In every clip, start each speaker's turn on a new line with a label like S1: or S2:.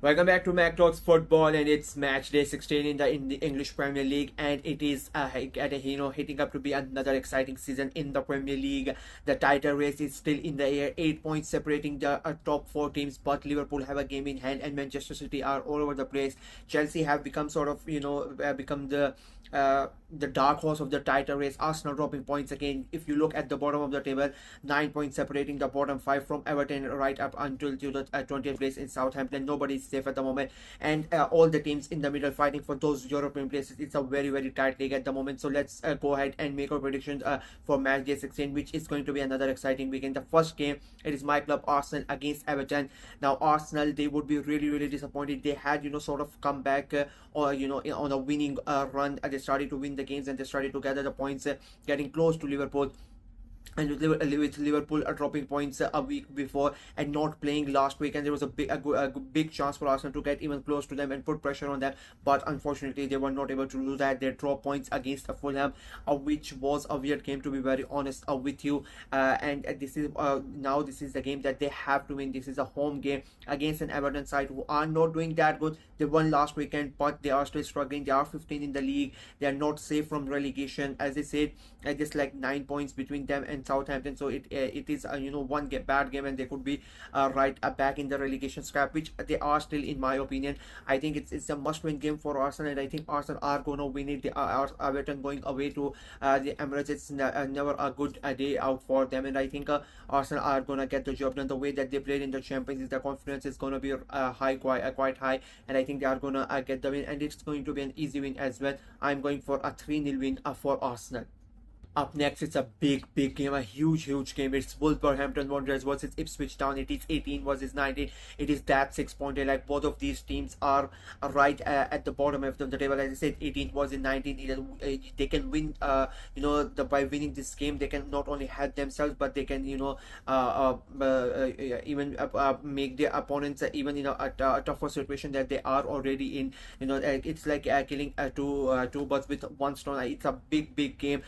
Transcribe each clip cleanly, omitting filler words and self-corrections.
S1: Welcome back to Mac Talks Football, and it's match day 16 in the English Premier League, and it is hitting up to be another exciting season in the Premier League. The title race is still in the air, 8 points separating the top four teams, but Liverpool have a game in hand, and Manchester City are all over the place. Chelsea have become sort of become the dark horse of the title race. Arsenal dropping points again. If you look at the bottom of the table, 9 points separating the bottom five from Everton right up until to the 20th place in Southampton. Nobody is safe at the moment, and all the teams in the middle fighting for those European places. It's a very tight league at the moment. So let's go ahead and make our predictions for match day 16, which is going to be another exciting weekend. The first game, it is my club Arsenal against Everton. Now Arsenal, they would be really disappointed. They had sort of come back or on a winning run. They started to win the games, and they started to gather the points, getting close to Liverpool. And with Liverpool dropping points a week before and not playing last week, and there was a big chance for Arsenal to get even close to them and put pressure on them, but unfortunately they were not able to do that. They dropped points against Fulham, which was a weird game, to be very honest with you. And this is now this is the game that they have to win. This is a home game against an Everton side who are not doing that good. They won last weekend, but they are still struggling. They are 15 in the league. They are not safe from relegation, as I said. Just like 9 points between them and Southampton. So it is one bad game, and they could be right back in the relegation scrap, which they are still, in my opinion. I think it's a must-win game for Arsenal, and I think Arsenal are going to win it. They are Everton going away to the Emirates. It's never a good day out for them, and I think Arsenal are going to get the job done. The way that they played in the Champions League, the confidence is going to be quite high, and I think they are going to get the win, and it's going to be an easy win as well. I'm going for a 3-0 win for Arsenal. Up next, it's a big game, a huge game. It's Wolverhampton Wanderers versus Ipswich Town. It is 18 versus 19. It is that 6-point. Like, both of these teams are right at the bottom of the table. As I said, 18 versus 19. They can win. By winning this game, they can not only help themselves, but they can even make their opponents even a tougher situation that they are already in. It's like killing two birds with one stone. It's a big game.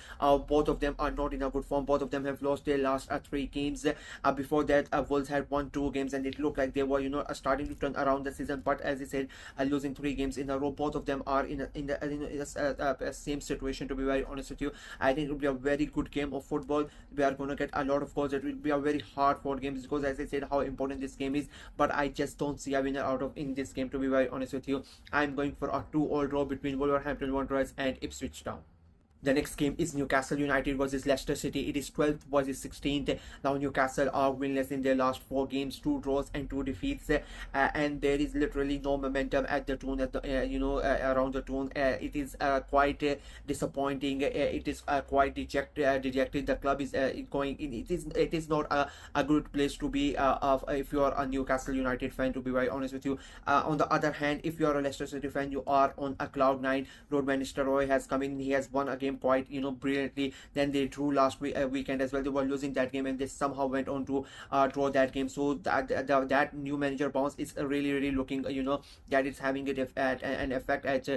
S1: Both of them are not in a good form. Both of them have lost their last 3 games. Before that, Wolves had won 2 games, and it looked like they were starting to turn around the season. But as I said, losing 3 games in a row, both of them are in the same situation, to be very honest with you. I think it will be a very good game of football. We are going to get a lot of goals. It will be a very hard fought game, because as I said, how important this game is. But I just don't see a winner out of in this game, to be very honest with you. I'm going for a 2-all draw between Wolverhampton Wanderers and Ipswich Town. The next game is Newcastle United versus Leicester City. It is 12th versus 16th. Now Newcastle are winless in their last 4 games, 2 draws and 2 defeats, and there is literally no momentum at the tune around the tune. It is quite disappointing. It is quite dejected. The club is going in. It is not a good place to be if you are a Newcastle United fan, to be very honest with you. On the other hand, if you are a Leicester City fan, you are on a cloud 9. Ruud van Nistelrooy has come in. He has won a game quite brilliantly. Then they drew last weekend as well. They were losing that game, and they somehow went on to draw that game. So that new manager bounce is really looking that it's having an effect at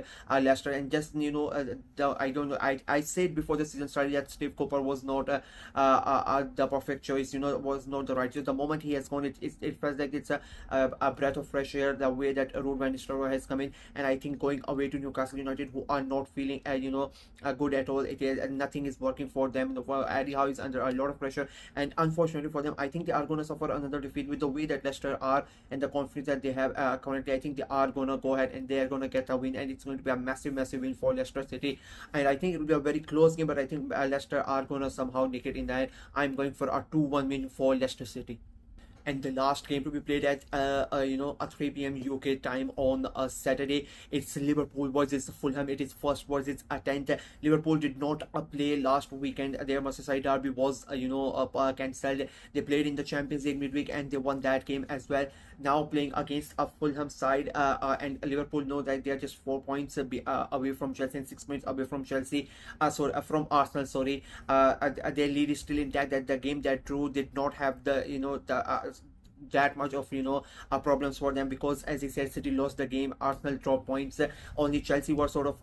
S1: Leicester. And just I don't know, I said before the season started that Steve Cooper was not the perfect choice, was not the right choice. The moment he has gone, it feels like it's a breath of fresh air, the way that Ruud van Nistelrooy has come in. And I think going away to Newcastle United, who are not feeling good at all, nothing is working for them. Eddie Howe is under a lot of pressure, and unfortunately for them, I think they are going to suffer another defeat. With the way that Leicester are and the confidence that they have currently, I think they are going to go ahead and they are going to get a win, and it's going to be a massive win for Leicester City. And I think it will be a very close game, but I think Leicester are going to somehow nick it in the end. I'm going for a 2-1 win for Leicester City. And the last game to be played at a 3 p.m. UK time on a Saturday, it's Liverpool versus Fulham. It is first versus a 10th. Liverpool did not play last weekend. Their Merseyside derby was cancelled. They played in the Champions League midweek, and they won that game as well. Now playing against a Fulham side, and Liverpool know that they are just 4 points away from Chelsea and 6 points away from from Arsenal. Their lead is still intact. That the game that drew did not have the that much of problems for them, because as I said, City lost the game, Arsenal dropped points, only Chelsea were sort of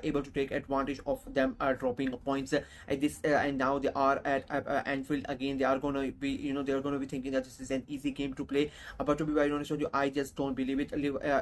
S1: able to take advantage of them dropping points at this and now they are at Anfield again. They are going to be they're going to be thinking that this is an easy game to play, but to be very honest with you, I just don't believe it.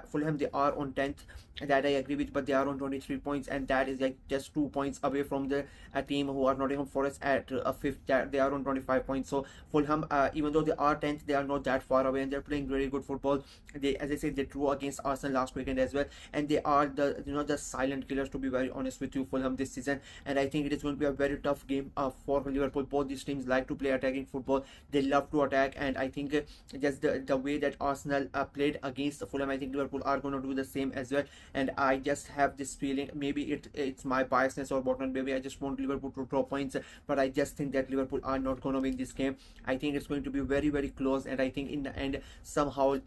S1: Fulham, they are on 10th, that I agree with, but they are on 23 points, and that is like just 2 points away from the team who are Nottingham Forest at fifth. They are on 25 points. So Fulham, even though they are 10th, they are not that far away, and they're playing really good football. They, as I said, they drew against Arsenal last weekend as well, and they are the the silent killers, to be very honest with you, Fulham, this season. And I think it is going to be a very tough game for Liverpool. Both these teams like to play attacking football. They love to attack, and I think just the way that Arsenal played against Fulham, I think Liverpool are going to do the same as well. And I just have this feeling, maybe it's my biasness or whatnot, maybe I just want Liverpool to draw points, but I just think that Liverpool are not going to win this game. I think it's going to be very, very close, and I think in the end somehow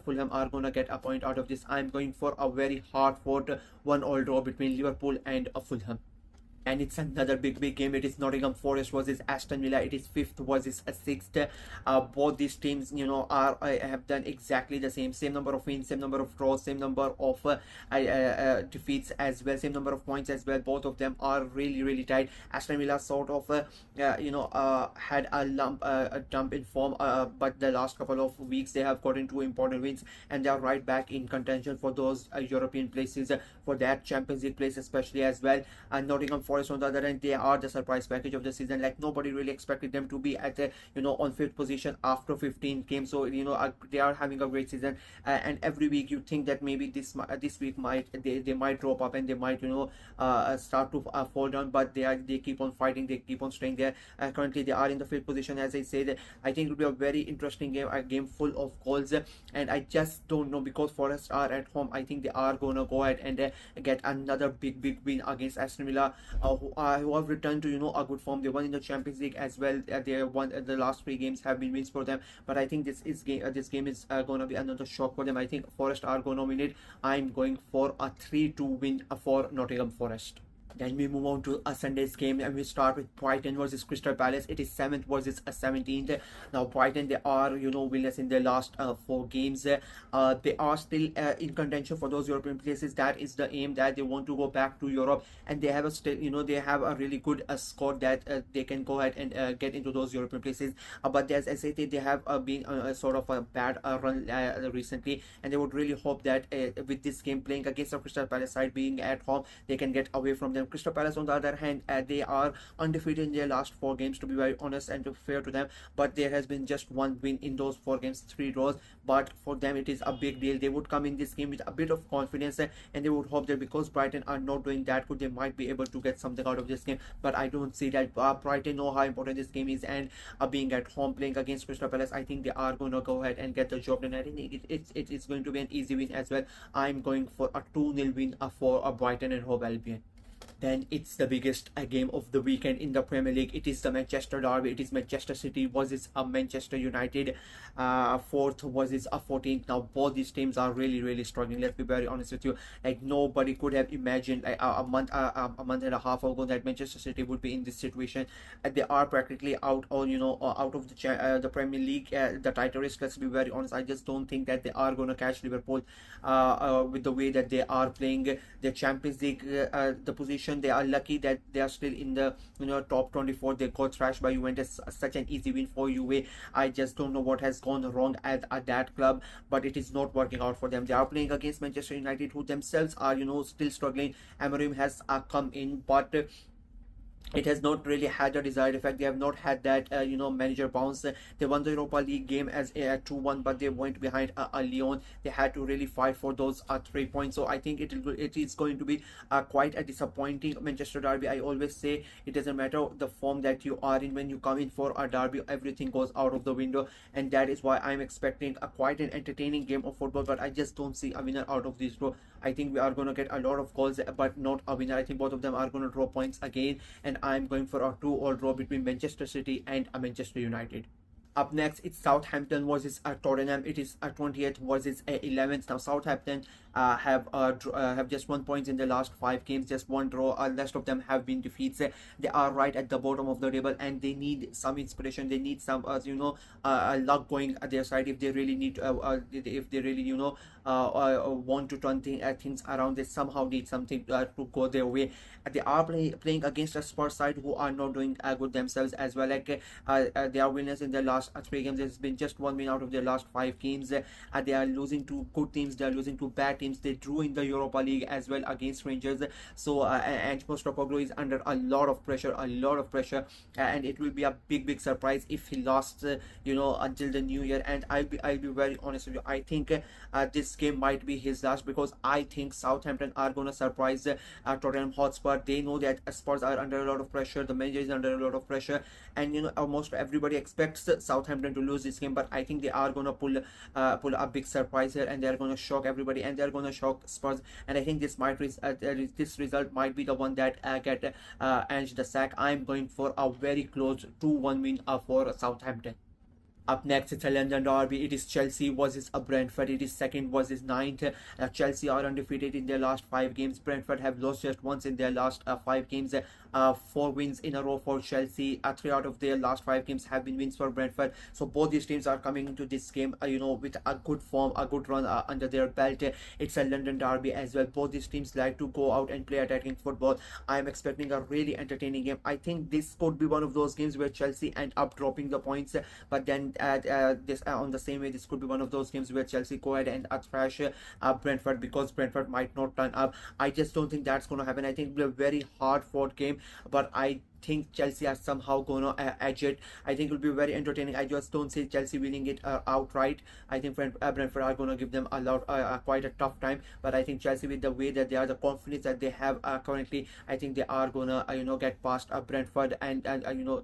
S1: Fulham are going to get a point out of this. I'm going for a very hard fought 1-1 draw between Liverpool and Fulham. And it's another big game. It is Nottingham Forest versus Aston Villa. It is fifth versus a sixth. Both these teams are have done exactly the same number of wins, same number of draws, same number of defeats as well, same number of points as well. Both of them are really tight. Aston Villa sort of had a dump in form, but the last couple of weeks they have gotten two important wins, and they are right back in contention for those European places, for that Champions League place especially as well. And Nottingham Forest, on the other hand, they are the surprise package of the season. Like, nobody really expected them to be at on fifth position after 15 games. So they are having a great season, and every week you think that maybe this week they might drop up, and they might start to fall down, but they keep on fighting, they keep on staying there. Currently they are in the fifth position. As I said, I think it will be a very interesting game, a game full of goals, and I just don't know, because Forest are at home. I think they are gonna go ahead and get another big win against Aston Villa, who have returned to a good form. They won in the Champions League as well. They won the last three games have been wins for them. But I think this game is gonna be another shock for them. I think Forest are gonna win it. I'm going for a 3-2 win for Nottingham Forest. Then we move on to a Sunday's game, and we start with Brighton versus Crystal Palace. It is 7th versus 17th. Now Brighton, they are winless in their last 4 games. They are still in contention for those European places. That is the aim, that they want to go back to Europe, and they have they have a really good squad that they can go ahead and get into those European places. But as I said, they have been sort of a bad run recently, and they would really hope that with this game playing against the Crystal Palace side, being at home, they can get away from them. Crystal Palace, on the other hand, they are undefeated in their last 4 games, to be very honest and to be fair to them, but there has been just 1 win in those 4 games, 3 draws. But for them it is a big deal. They would come in this game with a bit of confidence, and they would hope that because Brighton are not doing that good, they might be able to get something out of this game. But I don't see that. Brighton know how important this game is, and being at home playing against Crystal Palace, I think they are going to go ahead and get the job done. I think it's going to be an easy win as well. I'm going for a 2-0 win for Brighton and Hove Albion. Then it's the biggest game of the weekend in the Premier League. It is the Manchester derby. It is Manchester City versus Manchester United, 4th versus 14th. Now both these teams are really struggling. Let's be very honest with you. Like, nobody could have imagined a month and a half ago that Manchester City would be in this situation. They are practically out on out of the Premier League, the title race. Let's be very honest. I just don't think that they are going to catch Liverpool with the way that they are playing the Champions League. The position, they are lucky that they are still in the top 24. They got thrashed by Juventus, such an easy win for Juve. I just don't know what has gone wrong at that club, but it is not working out for them. They are playing against Manchester United, who themselves are still struggling. Amorim has come in, but it has not really had the desired effect. They have not had that manager bounce. They won the Europa League game as 2-1, but they went behind Lyon. They had to really fight for those 3 points. So I think it is going to be quite a disappointing Manchester derby. I always say it doesn't matter the form that you are in. When you come in for a derby, everything goes out of the window, and that is why I'm expecting quite an entertaining game of football. But I just don't see a winner out of this draw. I think we are going to get a lot of goals, but not a winner. I think both of them are going to draw points again, and I'm going for a 2-2 draw between Manchester City and Manchester United. Up next, it's Southampton versus Tottenham. It is 20th versus 11th. Now, Southampton have just 1 point in the last 5 games, just one draw. Rest of them have been defeats. They are right at the bottom of the table, and they need some inspiration. They need some, luck going at their side if they really need, if they really, want to turn things around. They somehow need something to go their way. They are playing against a Spurs side who are not doing good themselves as well. Like they are winners in their last 3 games. There's been just one win out of their last 5 games. They are losing to good teams. They are losing to bad teams. They drew in the Europa League as well against Rangers. So and Postecoglou is under a lot of pressure, and it will be a big surprise if he lost, until the new year. And I'll be very honest with you. I think this game might be his last, because I think Southampton are gonna surprise Tottenham Hotspur. They know that Spurs are under a lot of pressure. The manager is under a lot of pressure, and almost everybody expects Southampton to lose this game. But I think they are gonna pull a big surprise here, and they're gonna shock everybody, and they're gonna shock Spurs. And I think this this result might be the one that get Ange the sack. I'm going for a very close 2-1 win for Southampton. Up next, it's a London derby. It is Chelsea versus Brentford. It is second versus ninth. Chelsea are undefeated in their last 5 games. Brentford have lost just once in their last 5 games. 4 wins in a row for Chelsea. 3 out of their last 5 games have been wins for Brentford. So both these teams are coming into this game, with a good form, a good run under their belt. It's a London derby as well. Both these teams like to go out and play attacking football. I am expecting a really entertaining game. I think this could be one of those games where Chelsea end up dropping the points, but then this on the same way, this could be one of those games where Chelsea go ahead and thrash Brentford, because Brentford might not turn up. I just don't think that's going to happen. I think it'll be a very hard fought game, but I think Chelsea are somehow gonna edge it. I think it will be very entertaining. I just don't see Chelsea winning it outright. I think Brentford are gonna give them a lot, quite a tough time. But I think Chelsea, with the way that they are, the confidence that they have currently, I think they are gonna get past Brentford, and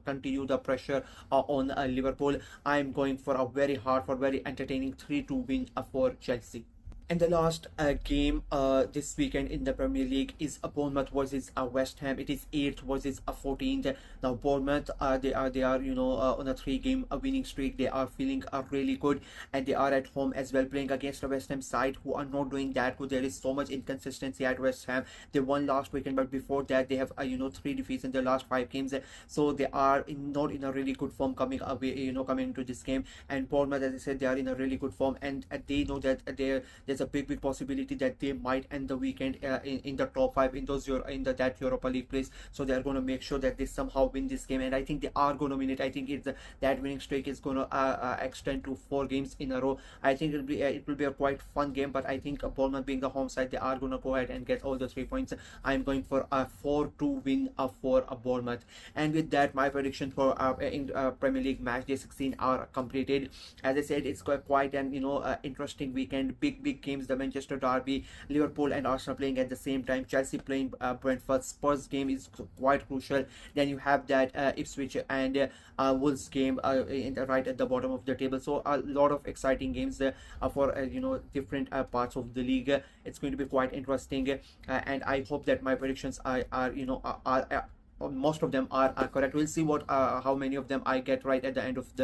S1: continue the pressure on Liverpool. I'm going for a very hard, for very entertaining 3-2 win for Chelsea. And the last game this weekend in the Premier League is Bournemouth versus West Ham. It is 8th versus 14th. Now Bournemouth, they are on a 3-game winning streak. They are feeling really good, and they are at home as well, playing against a West Ham side who are not doing that good. There is so much inconsistency at West Ham. They won last weekend, but before that they have 3 defeats in their last 5 games. So they are not in a really good form coming away, coming into this game. And Bournemouth, as I said, they are in a really good form, and they know that there's a big possibility that they might end the weekend in the top 5 in that Europa League place. So they are going to make sure that they somehow win this game, and I think they are going to win it. I think that winning streak is going to extend to 4 games in a row. I think it will be a quite fun game, but I think Bournemouth being the home side, they are going to go ahead and get all the 3 points. I'm going for a 4-2 win for Bournemouth. And with that, my prediction for Premier League Matchday 16 are completed. As I said, it's quite an interesting weekend. Big games. The Manchester derby, Liverpool and Arsenal playing at the same time, Chelsea playing Brentford. Spurs game is quite crucial. Then you have that Ipswich and Wolves game right at the bottom of the table. So a lot of exciting games for different parts of the league. It's going to be quite interesting, and I hope that my predictions are most of them are correct. We'll see what how many of them I get right at the end of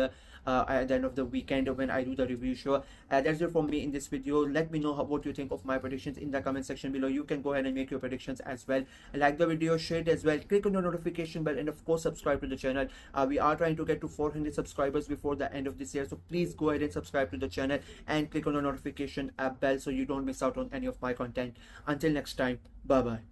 S1: the weekend when I do the review show. That's it from me in this video. Let me know what you think of my predictions in the comment section below. You can go ahead and make your predictions as well. Like the video, share it as well, click on the notification bell, and of course subscribe to the channel. We are trying to get to 400 subscribers before the end of this year, so please go ahead and subscribe to the channel and click on the notification bell so you don't miss out on any of my content. Until next time, bye bye.